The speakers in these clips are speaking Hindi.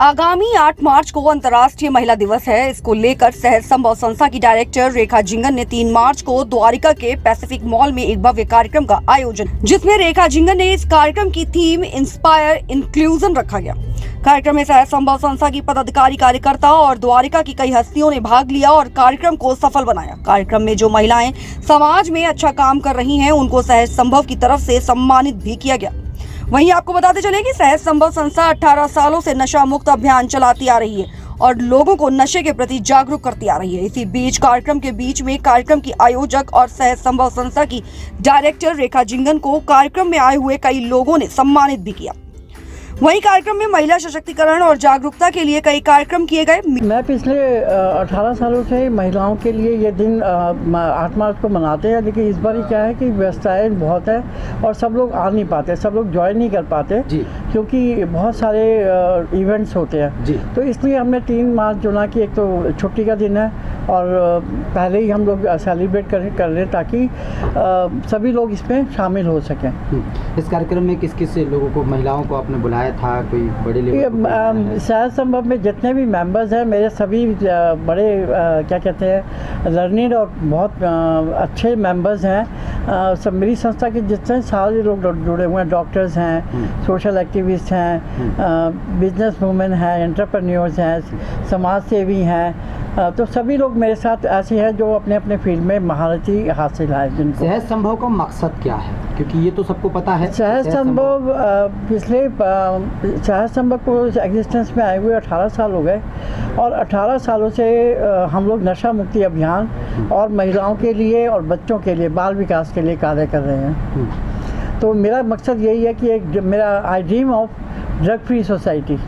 आगामी 8 मार्च को अंतर्राष्ट्रीय महिला दिवस है। इसको लेकर सहज संभव संस्था की डायरेक्टर रेखा जिंगन ने 3 मार्च को द्वारिका के पैसिफिक मॉल में एक भव्य कार्यक्रम का आयोजन, जिसमें रेखा जिंगन ने इस कार्यक्रम की थीम इंस्पायर इंक्लूजन रखा गया। कार्यक्रम में सहज संभव संस्था की पदाधिकारी, कार्यकर्ता और द्वारिका की कई हस्तियों ने भाग लिया और कार्यक्रम को सफल बनाया। कार्यक्रम में जो महिलाएं समाज में अच्छा काम कर रही हैं, उनको सहज संभव की तरफ से सम्मानित भी किया गया। वहीं आपको बताते चले कि सहज संभव संस्था 18 सालों से नशा मुक्त अभियान चलाती आ रही है और लोगों को नशे के प्रति जागरूक करती आ रही है। इसी बीच कार्यक्रम के बीच में कार्यक्रम की आयोजक और सहज संभव संस्था की डायरेक्टर रेखा जिंगन को कार्यक्रम में आए हुए कई लोगों ने सम्मानित भी किया। वहीं कार्यक्रम में महिला सशक्तिकरण और जागरूकता के लिए कई कार्यक्रम किए गए। मैं पिछले 18 सालों से महिलाओं के लिए ये दिन 8 मार्च को मनाते हैं, लेकिन इस बार क्या है कि व्यस्तताएं बहुत है और सब लोग आ नहीं पाते, सब लोग ज्वाइन नहीं कर पाते क्योंकि बहुत सारे इवेंट्स होते हैं जी। तो इसलिए हमने 3 मार्च जो ना कि एक तो छुट्टी का दिन है और पहले ही हम लोग सेलिब्रेट कर रहे ताकि सभी लोग इसमें शामिल हो सकें। इस कार्यक्रम में किस किस लोगों को, महिलाओं को आपने बुलाया था? कोई बड़े लेवल सहज संभव में जितने भी मेंबर्स हैं मेरे सभी बड़े क्या कहते हैं लर्निंग और बहुत अच्छे मेंबर्स हैं। सब मेरी संस्था के जितने सारे लोग जुड़े हुए हैं, डॉक्टर्स हैं, सोशल एक्टिविस्ट हैं, बिजनेस वुमेन हैं, एंटरप्रेन्योर्स हैं, समाज सेवी हैं, तो सभी लोग मेरे साथ ऐसे हैं जो अपने अपने फील्ड में महारथी हासिल है। जिनको सहज संभव का मकसद क्या है, क्योंकि ये तो सबको पता है। सहज संभव पिछले सहज संभव को एग्जिस्टेंस में आए हुए 18 साल हो गए और 18 सालों से हम लोग नशा मुक्ति अभियान और महिलाओं के लिए और बच्चों के लिए बाल विकास के लिए कार्य कर रहे हैं। तो मेरा मकसद यही है कि एक मेरा आई dream of drug free society.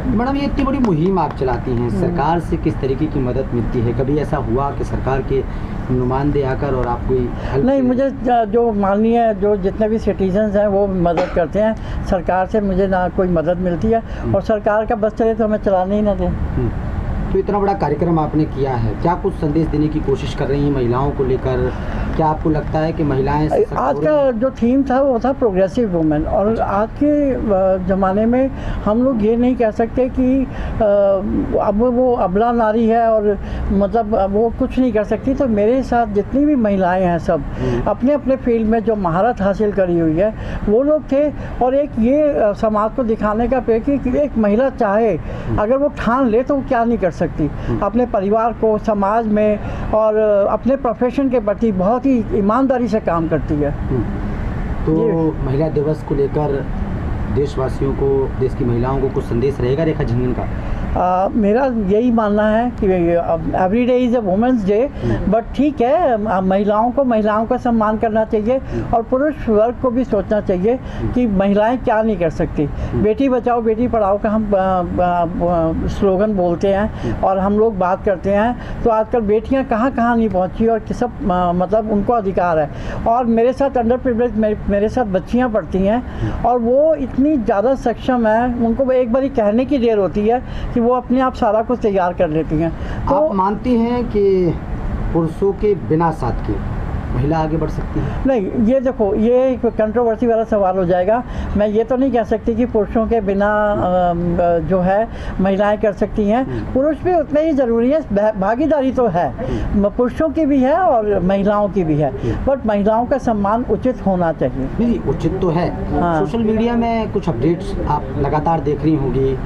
Madam, ये इतनी बड़ी मुहिम आप चलाती हैं, सरकार से किस तरीके की मदद मिलती है? कभी ऐसा हुआ कि सरकार के नुमाइंदे आकर और आप कोई नहीं, मुझे जो माननीय जो जितने भी सिटीजन्स हैं वो मदद करते हैं। सरकार से मुझे ना कोई मदद मिलती है और सरकार का बस चले तो हमें चलाने ही ना दें। तो इतना बड़ा कार्यक्रम आपने किया है, क्या कुछ संदेश देने की कोशिश कर रही हैं महिलाओं को लेकर? क्या आपको लगता है कि महिलाएं आज का जो थीम था वो था प्रोग्रेसिव वुमेन, और आज के ज़माने में हम लोग ये नहीं कह सकते कि अब वो अबला नारी है और मतलब वो कुछ नहीं कर सकती। तो मेरे साथ जितनी भी महिलाएं हैं सब अपने अपने फील्ड में जो महारत हासिल करी हुई है वो लोग थे। और एक ये समाज को दिखाने का पे कि एक महिला चाहे अगर वो ठान ले तो वो क्या नहीं कर सकती, अपने परिवार को, समाज में और अपने प्रोफेशन के प्रति बहुत ही ईमानदारी से काम करती है। तो महिला दिवस को लेकर देशवासियों को, देश की महिलाओं को कुछ संदेश रहेगा रेखा जिंगन का? मेरा यही मानना है कि every day is a women's day, but ठीक है, महिलाओं का सम्मान करना चाहिए और पुरुष वर्ग को भी सोचना चाहिए कि महिलाएं क्या नहीं कर सकती। बेटी बचाओ बेटी पढ़ाओ का हम स्लोगन बोलते हैं और हम लोग बात करते हैं, तो आजकल बेटियां कहाँ कहाँ नहीं पहुंची और सब मतलब उनको अधिकार है। और मेरे साथ अंडर प्रिविलेज मेरे साथ बच्चियाँ पढ़ती हैं और वो इतनी ज़्यादा सक्षम है, उनको एक बार कहने की देर होती है कि वो अपने आप सारा कुछ तैयार कर लेती हैं। तो आप मानती हैं कि पुरुषों के बिना साथ के महिला आगे बढ़ सकती है? नहीं, ये देखो, ये एक कंट्रोवर्सी वाला सवाल हो जाएगा। मैं ये तो नहीं कह सकती कि पुरुषों के बिना जो है महिलाएं कर सकती हैं। पुरुष भी उतने ही ज़रूरी है, भागीदारी तो है, पुरुषों की भी है और महिलाओं की भी है, बट महिलाओं का सम्मान उचित होना चाहिए। नहीं, उचित तो है। सोशल मीडिया में कुछ अपडेट्स आप लगातार देख रही होंगी,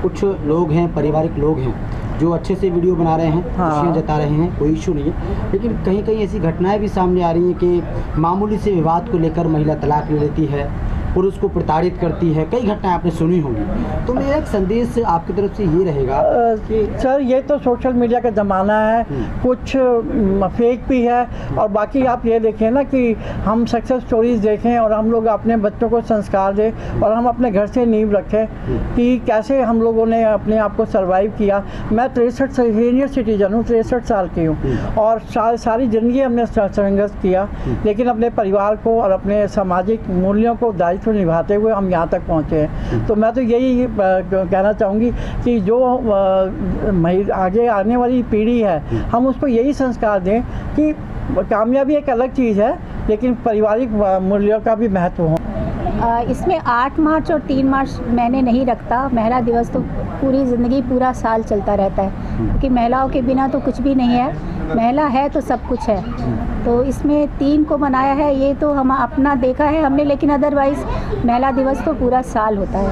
कुछ लोग हैं, पारिवारिक लोग हैं जो अच्छे से वीडियो बना रहे हैं, खुशियाँ जता रहे हैं, कोई इशू नहीं है, लेकिन कहीं कहीं ऐसी घटनाएं भी सामने आ रही हैं कि मामूली से विवाद को लेकर महिला तलाक ले लेती है, पुरुष को प्रताड़ित करती है। कई घटनाएं आपने सुनी होंगी, तो मेरा एक संदेश आपकी तरफ से ये रहेगा कि सर, ये तो सोशल मीडिया का ज़माना है, कुछ फेक भी है और बाकी आप ये देखें ना कि हम सक्सेस स्टोरीज देखें और हम लोग अपने बच्चों को संस्कार दें और हम अपने घर से नींव रखें कि कैसे हम लोगों ने अपने आप को सर्वाइव किया। मैं 63 सीनियर सिटीजन हूँ, 63 साल की हूँ और सारी ज़िंदगी हमने संघर्ष किया, लेकिन अपने परिवार को और अपने सामाजिक मूल्यों को दायित्व निभाते हुए हम यहाँ तक पहुँचे हैं। तो मैं तो यही कहना चाहूँगी कि जो आगे आने वाली पीढ़ी है हम उसको यही संस्कार दें कि कामयाबी एक अलग चीज़ है, लेकिन पारिवारिक मूल्यों का भी महत्व हो। इसमें 8 मार्च और 3 मार्च मैंने नहीं रखता। महिला दिवस तो पूरी ज़िंदगी पूरा साल चलता रहता है, क्योंकि महिलाओं के बिना तो कुछ भी नहीं है, महिला है तो सब कुछ है। तो इसमें 3 को मनाया है, ये तो हम अपना देखा है हमने, लेकिन अदरवाइज़ महिला दिवस तो पूरा साल होता है।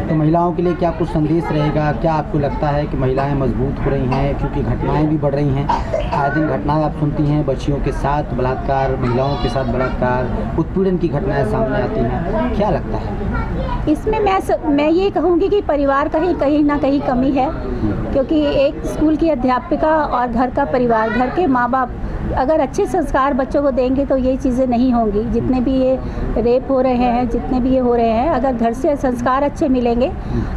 तो महिलाओं के लिए क्या कुछ संदेश रहेगा? क्या आपको लगता है कि महिलाएं मजबूत हो रही हैं, क्योंकि घटनाएं भी बढ़ रही हैं, आए दिन घटनाएं आप सुनती हैं, बच्चियों के साथ बलात्कार, महिलाओं के साथ बलात्कार, उत्पीड़न की घटनाएं सामने आती हैं, क्या लगता है? इसमें मैं ये कहूँगी कि परिवार का ही कहीं ना कहीं कमी है, क्योंकि एक स्कूल की अध्यापिका और घर का परिवार, घर के माँ बाप अगर अच्छे संस्कार बच्चों को देंगे तो ये चीज़ें नहीं होंगी। जितने भी ये रेप हो रहे हैं, जितने भी ये हो रहे हैं, अगर घर से संस्कार अच्छे मिलेंगे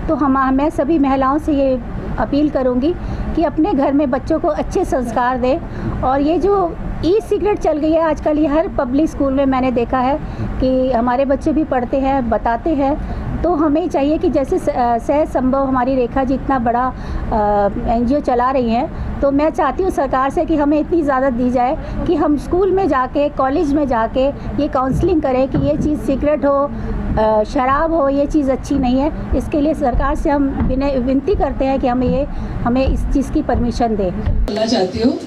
तो मैं सभी महिलाओं से ये अपील करूँगी कि अपने घर में बच्चों को अच्छे संस्कार दें। और ये जो ई सिगरेट चल गई है आजकल, ये हर पब्लिक स्कूल में मैंने देखा है कि हमारे बच्चे भी पढ़ते हैं, बताते हैं। तो हमें चाहिए कि जैसे सहज संभव हमारी रेखा जी इतना बड़ा NGO चला रही हैं, तो मैं चाहती हूँ सरकार से कि हमें इतनी ज़्यादा दी जाए कि हम स्कूल में जाके, कॉलेज में जाके ये काउंसलिंग करें कि ये चीज़ सिगरेट हो, शराब हो, ये चीज़ अच्छी नहीं है। इसके लिए सरकार से हम विनती करते हैं कि हमें इस चीज़ की परमिशन दें। बोलना चाहती हूँ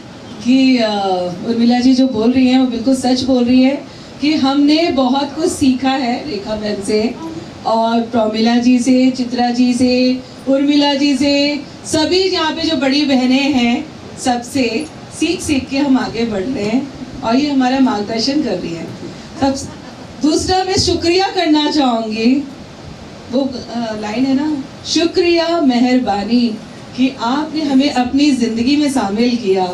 कि उर्मिला जी जो बोल रही हैं वो बिल्कुल सच बोल रही है कि हमने बहुत कुछ सीखा है रेखा बहन से, और प्रमिला जी से, चित्रा जी से, उर्मिला जी से, सभी यहाँ पे जो बड़ी बहनें हैं, सबसे सीख के हम आगे बढ़ रहे हैं और ये हमारा मार्गदर्शन कर रही है। सब दूसरा मैं शुक्रिया करना चाहूँगी, वो लाइन है ना, शुक्रिया मेहरबानी कि आपने हमें अपनी ज़िंदगी में शामिल किया।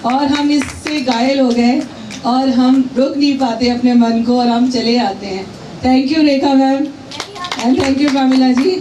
और हम इससे घायल हो गए और हम रोक नहीं पाते अपने मन को और हम चले आते हैं। Thank you Rekha ma'am and thank you Pramila ji.